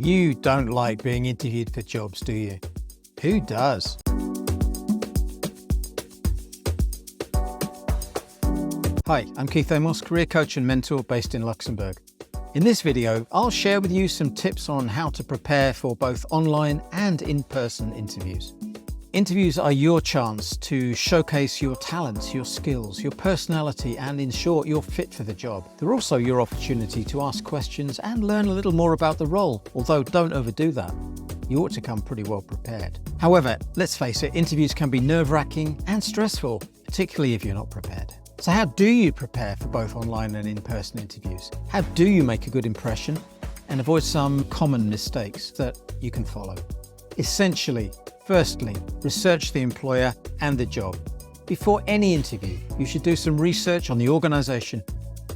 You don't like being interviewed for jobs, do you? Who does? Hi, I'm Keith Amoss, career coach and mentor based in Luxembourg. In this video, I'll share with you some tips on how to prepare for both online and in-person interviews. Interviews are your chance to showcase your talents, your skills, your personality, and in short, your fit for the job. They're also your opportunity to ask questions and learn a little more about the role, although don't overdo that. You ought to come pretty well prepared. However, let's face it, interviews can be nerve-wracking and stressful, particularly if you're not prepared. So how do you prepare for both online and in-person interviews? How do you make a good impression and avoid some common mistakes that you can follow? Essentially, firstly, research the employer and the job. Before any interview, you should do some research on the organisation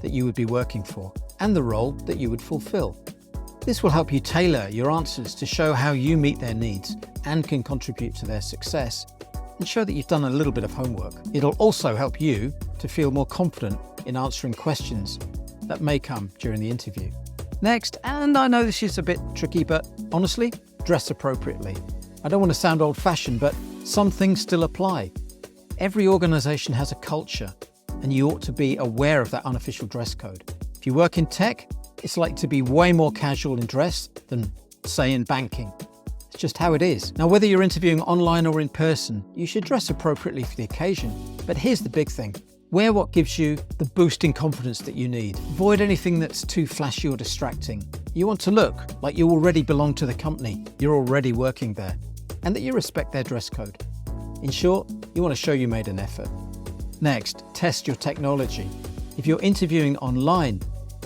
that you would be working for and the role that you would fulfil. This will help you tailor your answers to show how you meet their needs and can contribute to their success, and show that you've done a little bit of homework. It'll also help you to feel more confident in answering questions that may come during the interview. Next, and I know this is a bit tricky, but honestly, dress appropriately. I don't want to sound old-fashioned, but some things still apply. Every organisation has a culture, and you ought to be aware of that unofficial dress code. If you work in tech, it's likely to be way more casual in dress than, say, in banking. It's just how it is. Now, whether you're interviewing online or in person, you should dress appropriately for the occasion. But here's the big thing. Wear what gives you the boost in confidence that you need. Avoid anything that's too flashy or distracting. You want to look like you already belong to the company, you're already working there, and that you respect their dress code. In short, you want to show you made an effort. Next, test your technology. If you're interviewing online,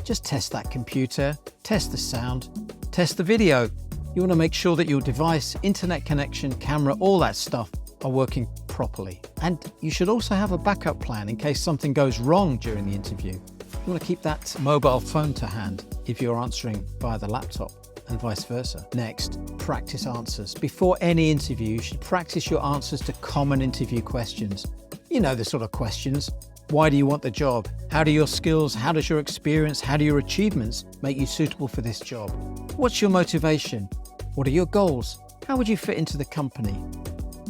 just test that computer, test the sound, test the video. You want to make sure that your device, internet connection, camera, all that stuff are working properly. And you should also have a backup plan in case something goes wrong during the interview. You want to keep that mobile phone to hand if you're answering via the laptop, and vice versa. Next, practice answers. Before any interview, you should practice your answers to common interview questions. You know the sort of questions. Why do you want the job? How do your skills, how does your experience, how do your achievements make you suitable for this job? What's your motivation? What are your goals? How would you fit into the company?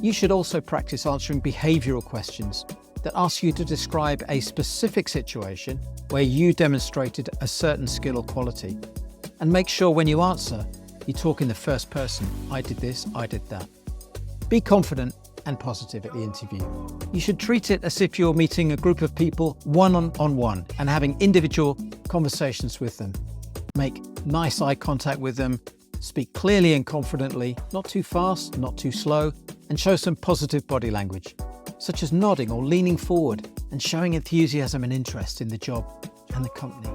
You should also practice answering behavioural questions that ask you to describe a specific situation where you demonstrated a certain skill or quality. And make sure when you answer, you talk in the first person. I did this, I did that. Be confident and positive at the interview. You should treat it as if you're meeting a group of people one-on-one and having individual conversations with them. Make nice eye contact with them, speak clearly and confidently, not too fast, not too slow, and show some positive body language, such as nodding or leaning forward and showing enthusiasm and interest in the job and the company.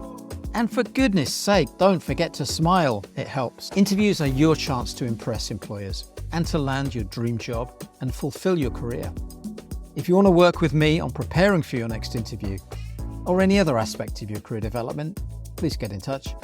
And for goodness sake, don't forget to smile. It helps. Interviews are your chance to impress employers and to land your dream job and fulfill your career. If you want to work with me on preparing for your next interview or any other aspect of your career development, please get in touch.